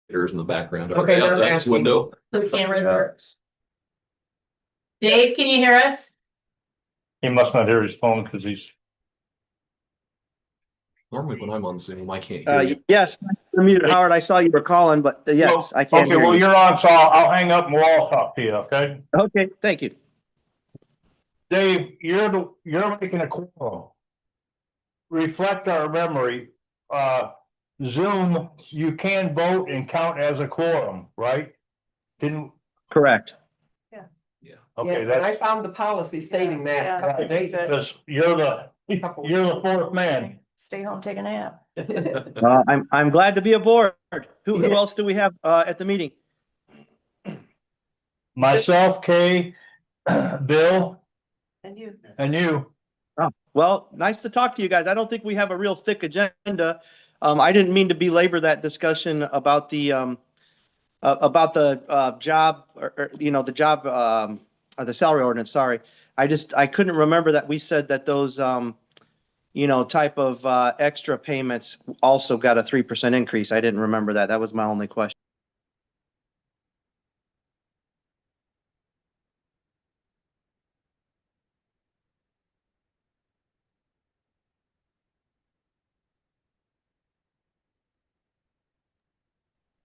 There's in the background. Okay, out they're that asking. window. The cameras are. Dave, can you hear us? He must not hear his phone because he's. Normally when I'm on Zoom, I can't hear you. Yes, you're muted, Howard. I saw you were calling, but yes, I can't Okay, hear well, you. you're on, so I'll hang up and we'll all talk to you, okay? Okay, thank you. Dave, you're making a call. Reflect our memory, Zoom, you can vote and count as a quorum, right? Didn't, Correct. okay, Yeah, but I that's, found the policy stating that a couple of days ago. because you're the fourth man. Stay home, take a nap. I'm glad to be aboard. Who else do we have at the meeting? Myself, Kay, Bill, And you. and you. Oh, well, nice to talk to you guys. I don't think we have a real thick agenda. I didn't mean to belabor that discussion about the job or the job or the salary ordinance. Sorry, I couldn't remember that we said that those type of extra payments also got a 3% increase. I didn't remember that. That was my only question.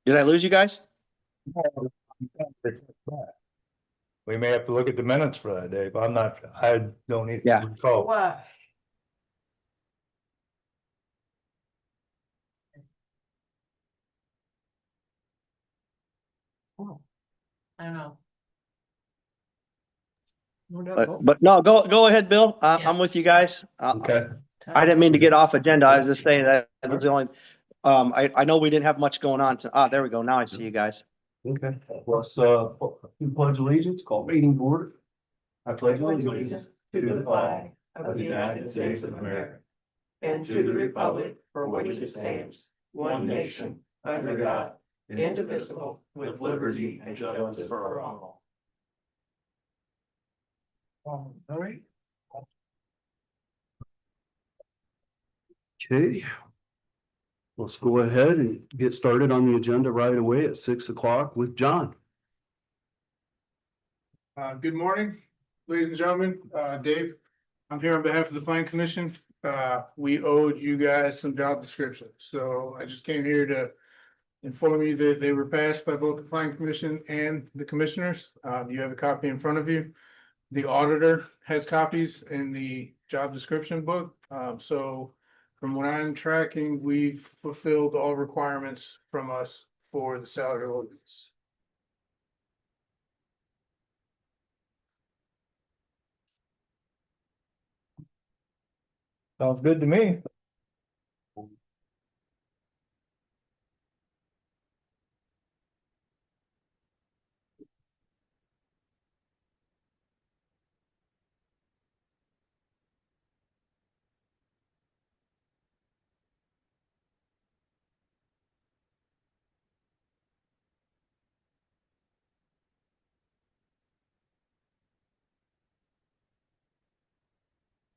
Did I lose you guys? We may have to look at the minutes for that, Dave. I don't even Yeah. recall. What? I don't know. But no, go ahead, Bill. Yeah. I'm with you guys. Okay. I didn't mean to get off agenda. I was just saying that was the only. I know we didn't have much going on. There we go. Now I see you guys. Okay. Let's pledge allegiance, call meeting board. I pledge allegiance to the flag of the United States of America and to the republic for which it stands, one nation, under God, indivisible, with liberty and justice for all. All right. Okay. Let's go ahead and get started on the agenda right away at 6 o'clock with John. Good morning, ladies and gentlemen. Dave, I'm here on behalf of the Plan Commission. We owed you guys some job descriptions, so I just came here to inform you that they were passed by both the Plan Commission and the commissioners. You have a copy in front of you. The auditor has copies in the job description book. So from what I'm tracking, we've fulfilled all requirements from us for the salary ordinance. Sounds good to me.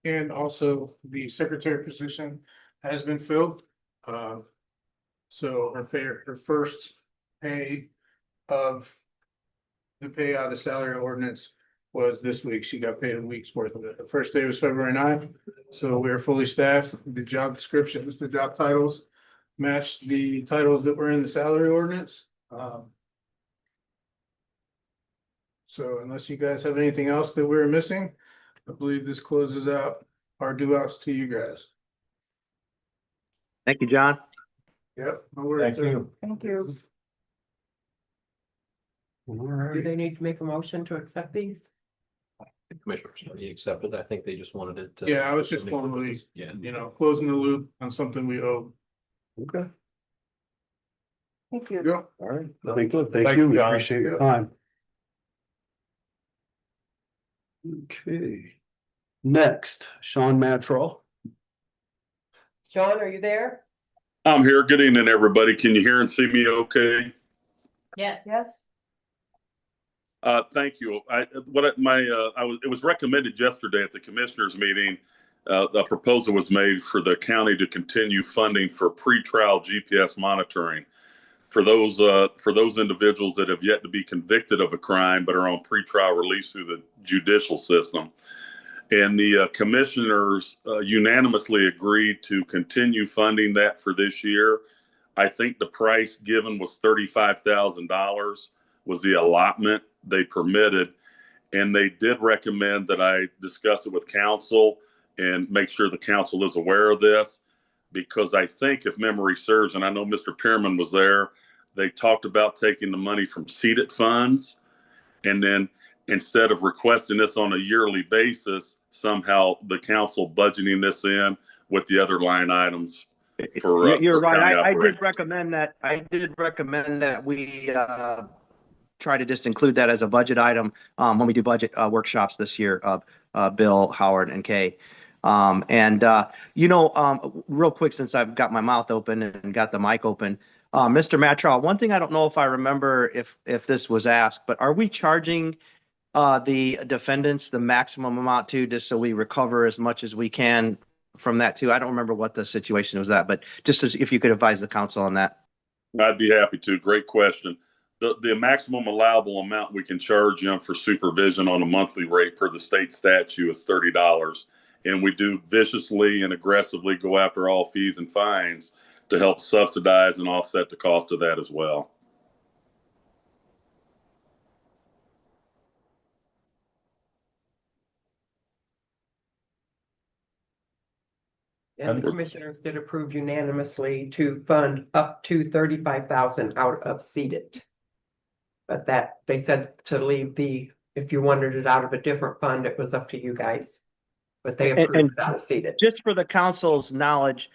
And also the secretary position has been filled. So her first pay of the pay out of the salary ordinance was this week. She got paid a week's worth of it. The first day was February 9th. So we're fully staffed. The job descriptions, the job titles match the titles that were in the salary ordinance. So unless you guys have anything else that we're missing, I believe this closes out our due outs to you guys. Thank you, John. Yep. No worries. Thank you. Thank you. All Do right. they need to make a motion to accept these? The commissioners already accepted. I think they just wanted it to. Yeah, I was just formally, Yeah. closing the loop on something we owe. Okay. Thank you. Yep. All right. Thank you, Thank you. We John. appreciate your time. Okay. Next, Sean Matrell. John, are you there? I'm here. Good evening, everybody. Can you hear and see me okay? Yeah. Yes. Thank you. It was recommended yesterday at the commissioners meeting. A proposal was made for the county to continue funding for pretrial GPS monitoring for those individuals that have yet to be convicted of a crime but are on pretrial release through the judicial system. And the commissioners unanimously agreed to continue funding that for this year. I think the price given was $35,000 was the allotment they permitted. And they did recommend that I discuss it with council and make sure the council is aware of this, because I think, if memory serves, and I know Mr. Pearman was there, they talked about taking the money from seated funds, and then instead of requesting this on a yearly basis, somehow the council budgeting this in with the other line items for You're for right. county I operations. did recommend that we try to just include that as a budget item when we do budget workshops this year, Bill, Howard, and Kay. Real quick, since I've got my mouth open and got the mic open, Mr. Matrow, one thing I don't know if I remember if this was asked, but are we charging the defendants the maximum amount too, just so we recover as much as we can from that too? I don't remember what the situation was that, but just if you could advise the council on that. I'd be happy to. Great question. The maximum allowable amount we can charge them for supervision on a monthly rate per the state statute is $30. And we do viciously and aggressively go after all fees and fines to help subsidize and offset the cost of that as well. And the commissioners did approve unanimously to fund up to 35,000 out of seated. But that, they said to leave if you wanted it out of a different fund, it was up to you guys. But they approved it out of seated. Just for the council's knowledge,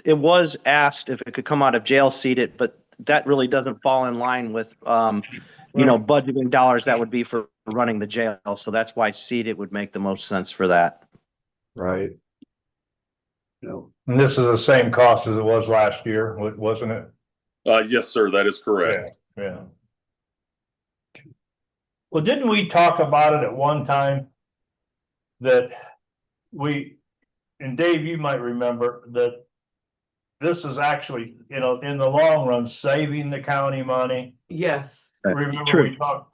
it was asked if it could come out of jail seated, but that really doesn't fall in line with, budgeting dollars that would be for running the jail. So that's why seated would make the most sense for that. Right. No, And this is the same cost as it was last year, wasn't it? Yes, sir. That is correct. Yeah. Well, didn't we talk about it at one time? That and Dave, you might remember that this is actually, in the long run, saving the county money. Yes, Remember True. we talked,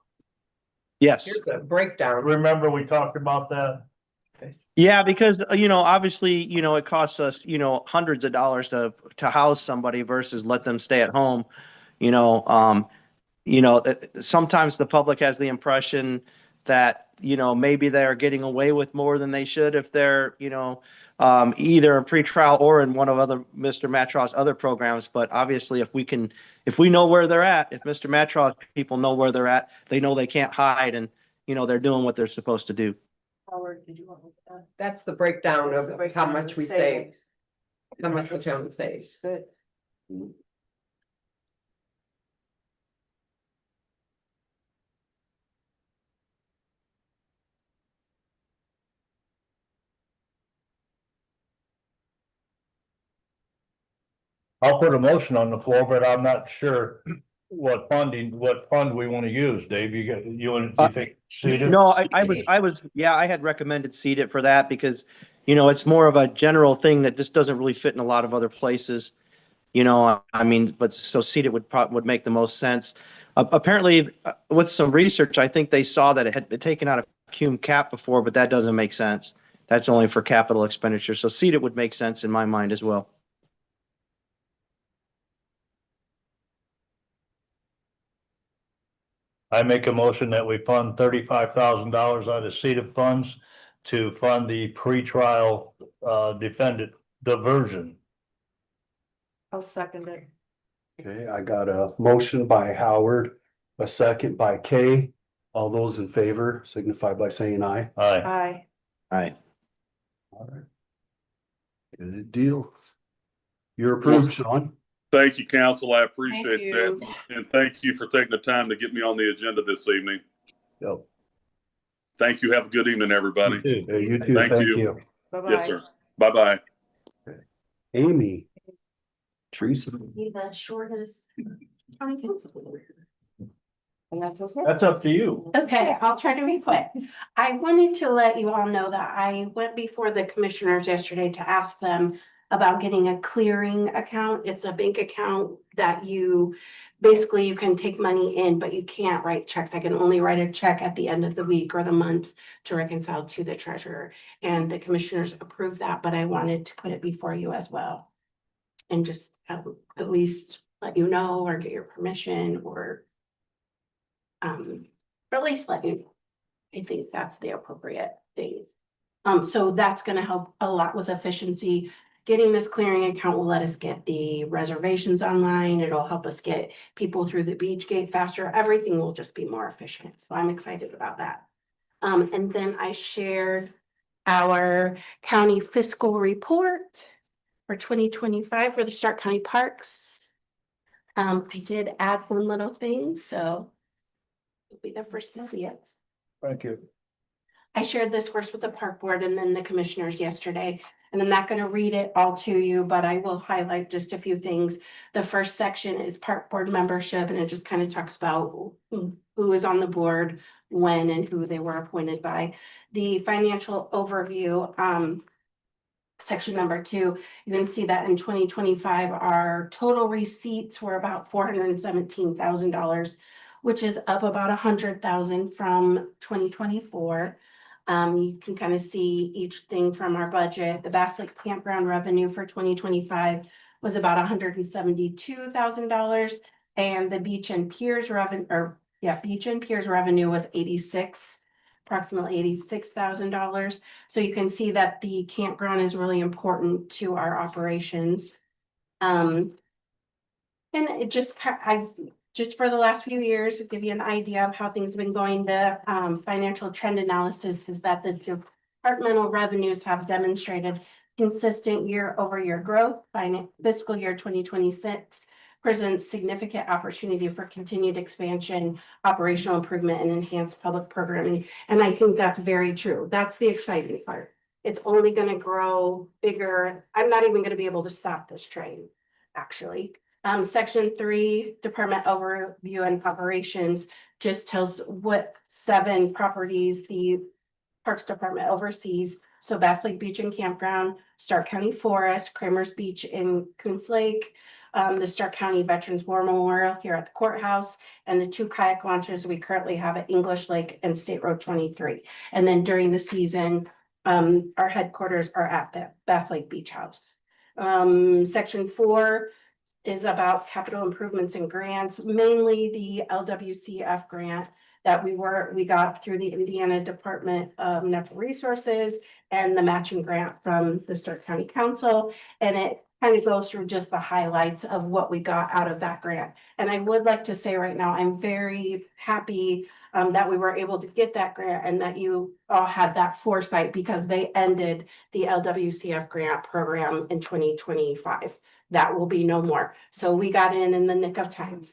Yes. here's a breakdown. remember we talked about that? Yeah, because, obviously, it costs us, hundreds of dollars to house somebody versus let them stay at home. Sometimes the public has the impression that, maybe they're getting away with more than they should if they're, either in pretrial or in one of Mr. Matraw's other programs. But obviously, if we know where they're at, if Mr. Matraw's people know where they're at, they know they can't hide, and, they're doing what they're supposed to do. Howard, did you want to look at that? That's the breakdown That's of the breakdown how of much the we save, savings. how much the town saves. Good. I'll put a motion on the floor, but I'm not sure what fund we want to use. Dave, you think? No, I had recommended seed it for that because, it's more of a general thing that just doesn't really fit in a lot of other places. But so seed it would make the most sense. Apparently, with some research, I think they saw that it had been taken out of cum cap before, but that doesn't make sense. That's only for capital expenditure. So seed it would make sense in my mind as well. I make a motion that we fund $35,000 out of seeded funds to fund the pretrial defendant diversion. I'll second it. okay, I got a motion by Howard, a second by Kay. All those in favor signify by saying aye. Aye. Aye. All right. All right. Good deal. You're approved, Sean. Thank you, council. I appreciate Thank that. you. And thank you for taking the time to get me on the agenda this evening. Yep. Thank you. Have a good evening, everybody. Hey, you too. Thank Thank you. you. Bye-bye. Yes, sir. Bye-bye. Amy. Teresa. Be the shortest county council. And that's okay. That's up to you. Okay, I'll try to be quick. I wanted to let you all know that I went before the commissioners yesterday to ask them about getting a clearing account. It's a bank account that basically you can take money in, but you can't write checks. I can only write a check at the end of the week or the month to reconcile to the treasurer. And the commissioners approved that, but I wanted to put it before you as well. And just at least let you know or get your permission or at least let you know. I think that's the appropriate thing. So that's gonna help a lot with efficiency. Getting this clearing account will let us get the reservations online. It'll help us get people through the beach gate faster. Everything will just be more efficient. So I'm excited about that. And then I shared our county fiscal report for 2025 for the Starke County Parks. I did add one little thing, so you'll be the first to see it. Thank you. I shared this first with the park board and then the commissioners yesterday, and I'm not gonna read it all to you, but I will highlight just a few things. The first section is park board membership, and it just kind of talks about who is on the board, when, and who they were appointed by. The financial overview, section number 2, you can see that in 2025, our total receipts were about $417,000, which is up about 100,000 from 2024. You can kind of see each thing from our budget. The Bass Lake Campground revenue for 2025 was about $172,000, and the Beach and Piers revenue, was approximately $86,000. So you can see that the campground is really important to our operations. And it just, just for the last few years, to give you an idea of how things have been going, the financial trend analysis is that the departmental revenues have demonstrated consistent year-over-year growth. Fiscal year 2026 presents significant opportunity for continued expansion, operational improvement, and enhanced public programming. And I think that's very true. That's the exciting part. It's only going to grow bigger. I'm not even going to be able to stop this train, actually. Section 3, department overview and operations, just tells what 7 properties the Parks Department oversees. So Bass Lake Beach and Campground, Starke County Forest, Kramer's Beach in Coons Lake, the Starke County Veterans War Memorial here at the courthouse, and the 2 kayak launches we currently have at English Lake and State Road 23. And then during the season, our headquarters are at Bass Lake Beach House. Section 4 is about capital improvements and grants, mainly the LWCF grant that we got through the Indiana Department of Natural Resources and the matching grant from the Starke County Council. And it kind of goes through just the highlights of what we got out of that grant. And I would like to say right now, I'm very happy that we were able to get that grant and that you all had that foresight, because they ended the LWCF grant program in 2025. That will be no more. So we got in the nick of time.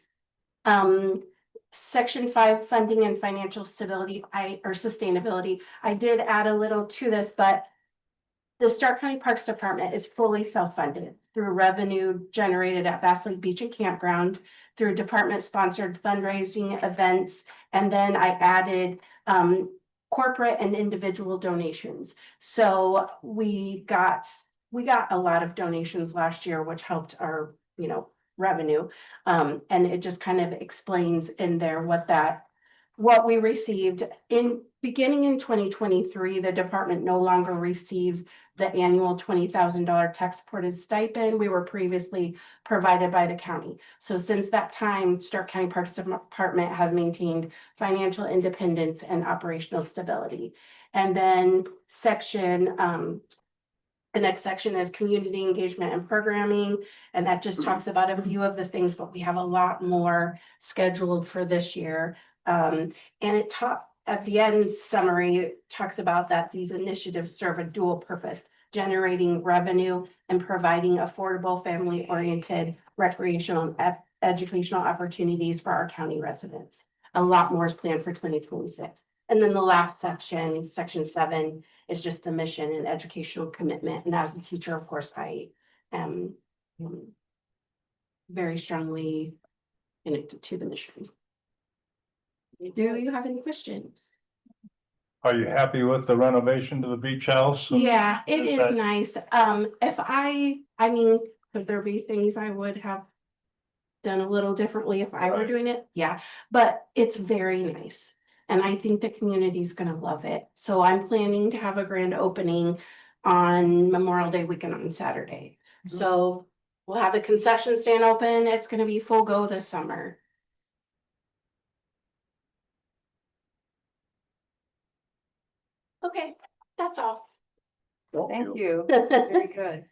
Section 5, funding and financial stability, or sustainability. I did add a little to this, but the Starke County Parks Department is fully self-funded through revenue generated at Bass Lake Beach and Campground, through department-sponsored fundraising events, and then I added corporate and individual donations. So we got a lot of donations last year, which helped our, revenue. And it just kind of explains in there what we received. Beginning in 2023, the department no longer receives the annual $20,000 tax supported stipend we were previously provided by the county. So since that time, Starke County Parks Department has maintained financial independence and operational stability. And then the next section is community engagement and programming, and that just talks about a few of the things, but we have a lot more scheduled for this year. And at the end summary, it talks about that these initiatives serve a dual purpose: generating revenue and providing affordable, family-oriented recreational and educational opportunities for our county residents. A lot more is planned for 2026. And then the last section, section 7, is just the mission and educational commitment. And as a teacher, of course, I am very strongly connected to the mission. Do you have any questions? Are you happy with the renovation to the beach house? Yeah, it is that- nice. If I mean, could there be things I would have done a little differently if I were Right. doing it? Yeah, but it's very nice. And I think the community's gonna love it. So I'm planning to have a grand opening on Memorial Day weekend on Saturday. So we'll have the concession stand open. It's gonna be full go this summer. Okay, that's all. Thank you. Very good.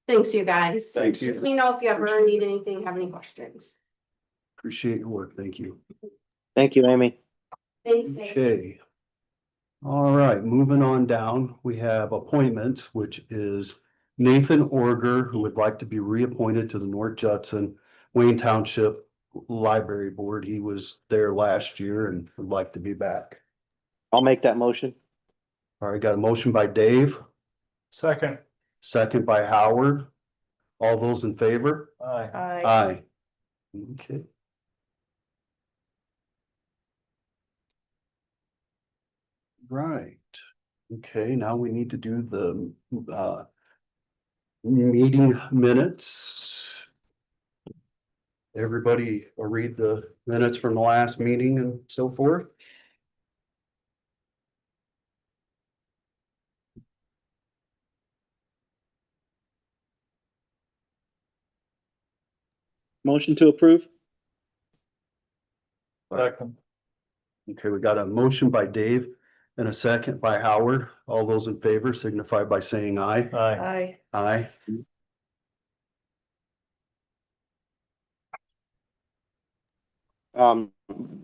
Thanks, you guys. Thanks. Let me know if you ever need anything, have any questions. Appreciate your work. Thank you. Thank you, Amy. Thanks, Dave. Okay. All right, moving on down, we have appointments, which is Nathan Orger, who would like to be reappointed to the North Judson Wayne Township Library Board. He was there last year and would like to be back. I'll make that motion. All right, got a motion by Dave, Second. second by Howard. All those in favor? Aye. Aye. Okay. Right. Okay, now we need to do the meeting minutes. Everybody will read the minutes from the last meeting and so forth. Motion to approve? Second. Okay, we got a motion by Dave and a second by Howard. All those in favor signify by saying aye. Aye. Aye.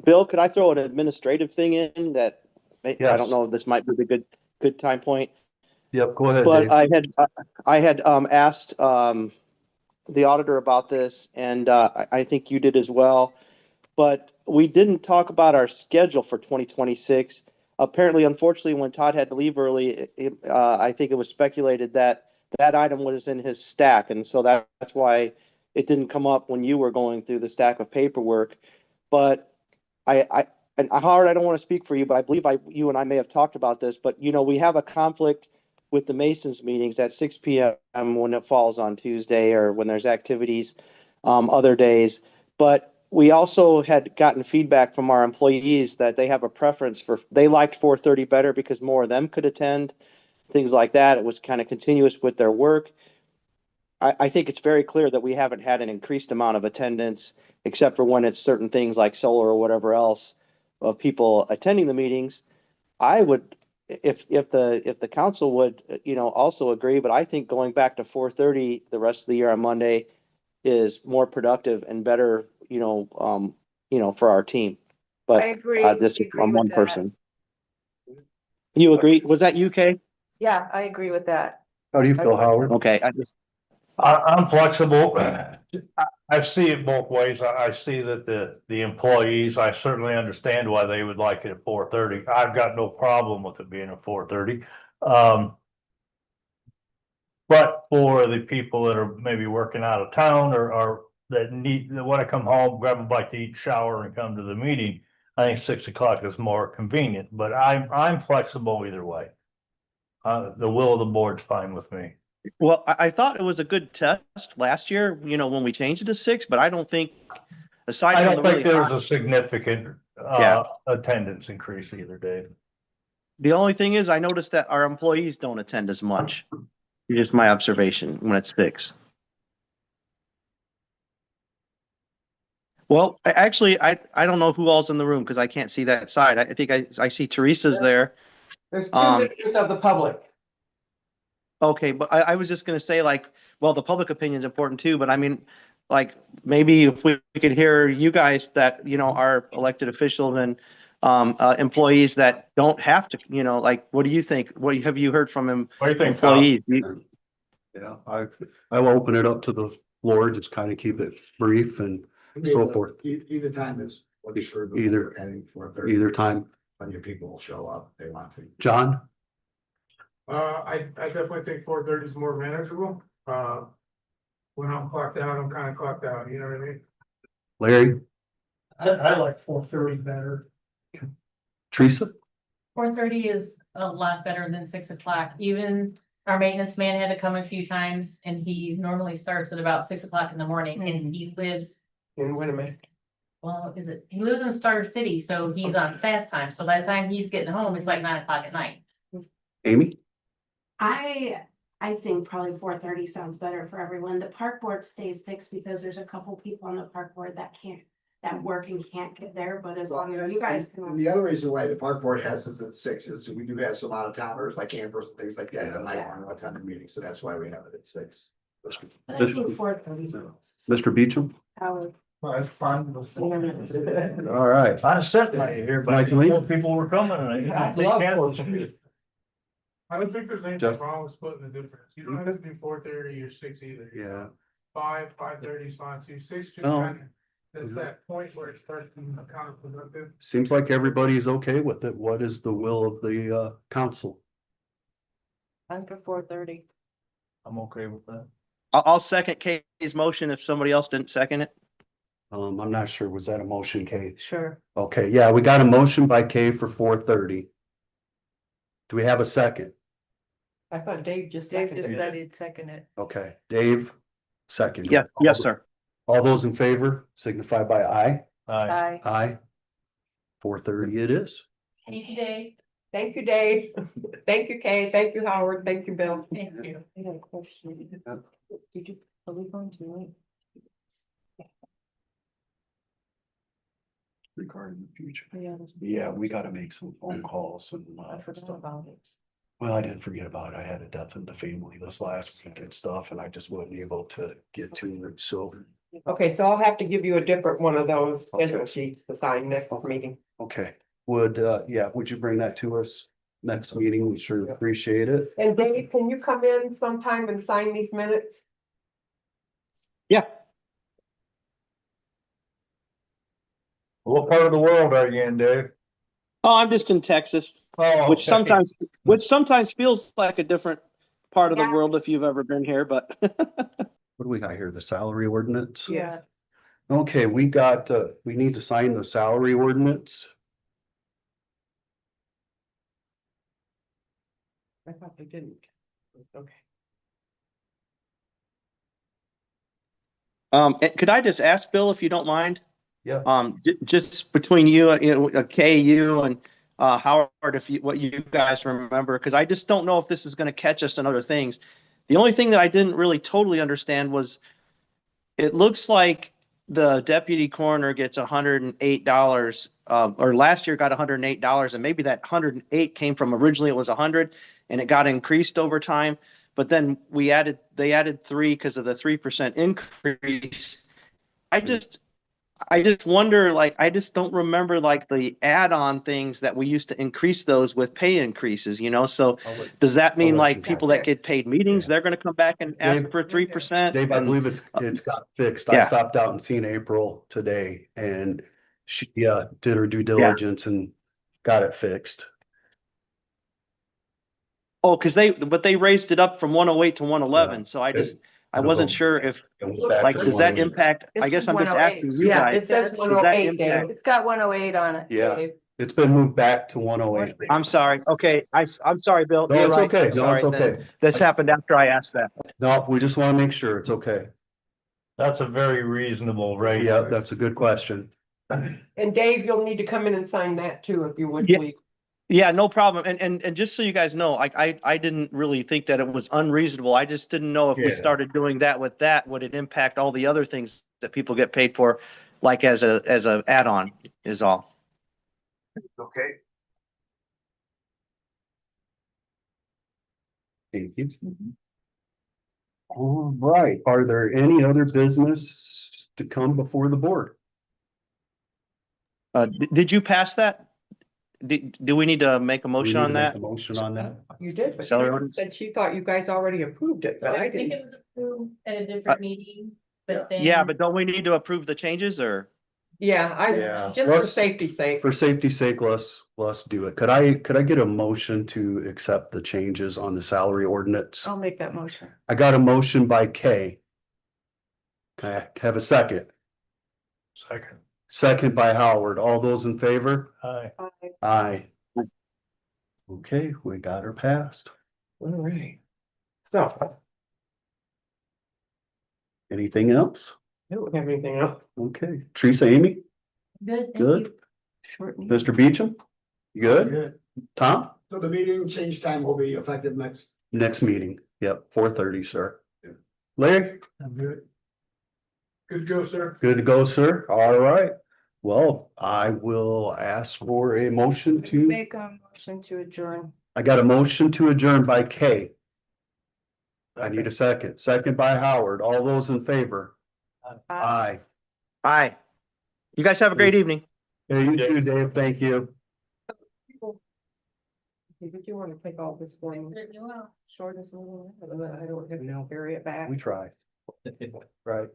Bill, could I throw an administrative thing in that, I Yes. don't know if this might be the good time point, Yep, go ahead, but Dave. I had asked, the auditor about this, and, I think you did as well. But we didn't talk about our schedule for 2026. Apparently, unfortunately, when Todd had to leave early, I think it was speculated that that item was in his stack, and so that's why it didn't come up when you were going through the stack of paperwork. But and Howard, I don't want to speak for you, but I believe you and I may have talked about this, but we have a conflict with the Masons meetings at 6 PM when it falls on Tuesday or when there's activities, other days. But we also had gotten feedback from our employees that they have a preference they liked 4:30 better because more of them could attend, things like that. It was kind of continuous with their work. I think it's very clear that we haven't had an increased amount of attendance, except for when it's certain things like solar or whatever else of people attending the meetings. I would, if the council would, also agree, but I think going back to 4:30 the rest of the year on Monday is more productive and better, for our team. But I agree. this is Agree from with one that. person. You agree? Was that UK? Yeah, I agree with that. How do you feel, Howard? Okay, I'm flexible. I see it both ways. I see that the employees, I certainly understand why they would like it at 4:30. I've got no problem with it being at 4:30. But for the people that are maybe working out of town or that want to come home, grab a bite to eat, shower and come to the meeting, I think 6 o'clock is more convenient, but I'm flexible either way. The will of the board's fine with me. well, I thought it was a good test last year, when we changed it to 6, but I don't think, aside I from don't the think really there's hot, a significant Yeah. attendance increase either, Dave. the only thing is I noticed that our employees don't attend as much. Just my observation when it's 6. Well, actually, I don't know who all's in the room because I can't see that side. I think I see Teresa's there. There's two Um, members of the public. Okay, but I was just gonna say well, the public opinion is important too, but I mean, maybe if we could hear you guys that, are elected officials and employees that don't have to, what do you think? What have you heard from What do you think, Tom? employees? Yeah, I will open it up to the floor, just kind of keep it brief and so forth. Either time is what is for. Either- Heading for Either time. when your people will show up, they want to. John? I definitely think 4:30 is more manageable. When I'm clocked out, I'm kind of clocked out, you know what I mean? Larry? I like 4:30 better. Teresa? 4:30 is a lot better than 6 o'clock. Even our maintenance man had to come a few times and he normally starts at about 6 o'clock in the morning and he lives, And wait a minute. well, he lives in Star City, so he's on fast time. So by the time he's getting home, it's like 9 o'clock at night. Amy? I think probably 4:30 sounds better for everyone. The park board stays 6 because there's a couple people on the park board that work and can't get there, but as long as you guys And can. the other reason why the park board has us at 6 is we do have some out of towners like campers and things like that that might want to attend the meeting, so that's why we have it at 6. But I think 4:30. Mr. Beecham? Howard. That's fine. All right. I sat right here, but I Mike Lee? told people were coming and I think that was. I don't think there's anything Just- wrong with splitting the difference. You don't have to do 4:30 or 6 either. Yeah. 5:30 is fine too. 6 just No. kind of, that's that point where it starts to become counterproductive. Seems like everybody's okay with it. What is the will of the council? I'm for 4:30. I'm okay with that. I'll second Kay's motion if somebody else didn't second it. I'm not sure. Was that a motion, Kay? Sure. Okay, yeah, we got a motion by Kay for 4:30. Do we have a second? I thought Dave just Dave seconded just it. said he'd second it. Okay, Dave, second. Yeah, yes, sir. All those in favor signify by aye. Aye. Aye. Aye. 4:30 it is. Thank you, Dave. Thank you, Dave. Thank you, Kay. Thank you, Howard. Thank you, Bill. Thank you. I got a question. Did you, are we going to night? Regarding the future. Yeah. Yeah, we gotta make some phone calls and I forgot stuff. about it. Well, I didn't forget about it. I had a death in the family this last week and stuff, and I just wasn't able to get to it, so. Okay, so I'll have to give you a different one of those schedule sheets to sign next meeting. Okay, would you bring that to us next meeting? We sure appreciate it. And Dave, can you come in sometime and sign these minutes? Yeah. What part of the world are you in, Dave? Oh, I'm just in Texas, Oh, which okay. sometimes feels like a different part of the Yeah. world if you've ever been here, but What do we got here? The salary ordinance? Yeah. Okay, we got, we need to sign the salary ordinance. I thought they didn't. Okay. could I just ask Bill if you don't mind? Yeah. Just between Kay, you and Howard, what you guys remember, because I just don't know if this is going to catch us on other things. The only thing that I didn't really totally understand was it looks like the deputy coroner gets $108, or last year got $108, and maybe that 108 came from originally it was 100 and it got increased over time. But then they added 3 because of the 3% increase. I just wonder, like, I just don't remember like the add-on things that we used to increase those with pay increases, so does that mean I'll let like you people know. that get paid meetings, Yeah. they're gonna come back and ask Dave- for 3%? Dave, I And- believe it's got fixed. I Yeah. stopped out and seen April today and she, did her due diligence and got it fixed. Oh, because they raised it up from 108 to 111, Yeah. so I It'll wasn't go- sure if, It was back like, to does that 108. impact, I This guess is I'm just 108. asking you Yeah, it guys. says Does 108, that Dave. impact? It's got 108 on it. Yeah. Dave. It's been moved back to 108. I'm sorry. Okay, I'm sorry, Bill. No, You're it's right. okay. I'm No, sorry. it's Then okay. This happened after I asked that. No, we just want to make sure it's okay. That's a very reasonable rate. Yeah, that's a good question. And Dave, you'll need to come in and sign that too, if you would, Yeah. please. Yeah, no problem. And just so you guys know, I didn't really think that it was unreasonable. I just didn't know if we Yeah. started doing that with that, would it impact all the other things that people get paid for, like as a add-on is all. Okay. Thank you. All right, are there any other business to come before the board? Did you pass that? Do we need to make a We motion need to on make that? a motion on that? You did, but Salary she ordinance? said she thought you guys already approved it, but I I think didn't. it was approved at a different meeting, but then. Yeah, but don't we need to approve the changes or? Yeah, Yeah. just for Let's- safety's sake. For safety's sake, let's do it. Could I get a motion to accept the changes on the salary ordinance? I'll make that motion. I got a motion by Kay. Can I have a second? Second. Second by Howard. All those in favor? Aye. Aye. Okay, we got her passed. All right. So, Anything else? I don't have anything else. Okay, Teresa, Amy, Good, thank good. you. Short meeting. Mr. Beecham, you good? Tom? So the meeting change time will be effective Next meeting, yep, 4:30, sir. Larry, I'm good. Good to go, sir. good to go, sir. All right. Well, I will ask for a motion to, Make a motion to adjourn. I got a motion to adjourn by Kay. I need a second. Second by Howard. All those in favor? Aye. Bye. You guys have a great evening. Hey, you too, Dave. Thank you. Did you want to take all this blame? Short this meeting, I don't have to carry it back. We try. Right.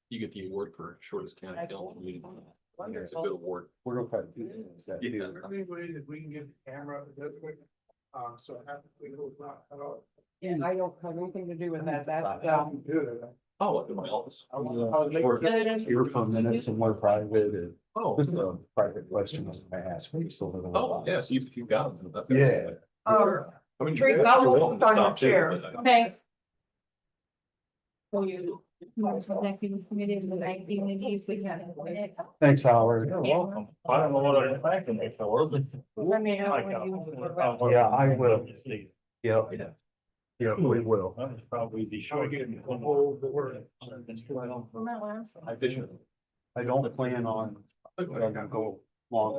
You get the award for shortest county council meeting. It's a good award. We're gonna try to do that. Any way that we can get the camera that quick? So I have to think it's not at all. Yeah, I don't have anything to do with that, that's, Oh, up in my office. Your phone minutes and more private and Oh, just a private questions I ask. We still have a oh, lot. yes, you got them. Yeah. I mean, Teresa, you're I'll welcome hold to on your stop too, chair. but, Okay. Thanks, Howard. You're welcome. I don't know what I'm thanking you for, but. Let me know when you. Yeah, I will. Yeah. Yeah, we will. That was probably the short. I don't plan on, go long.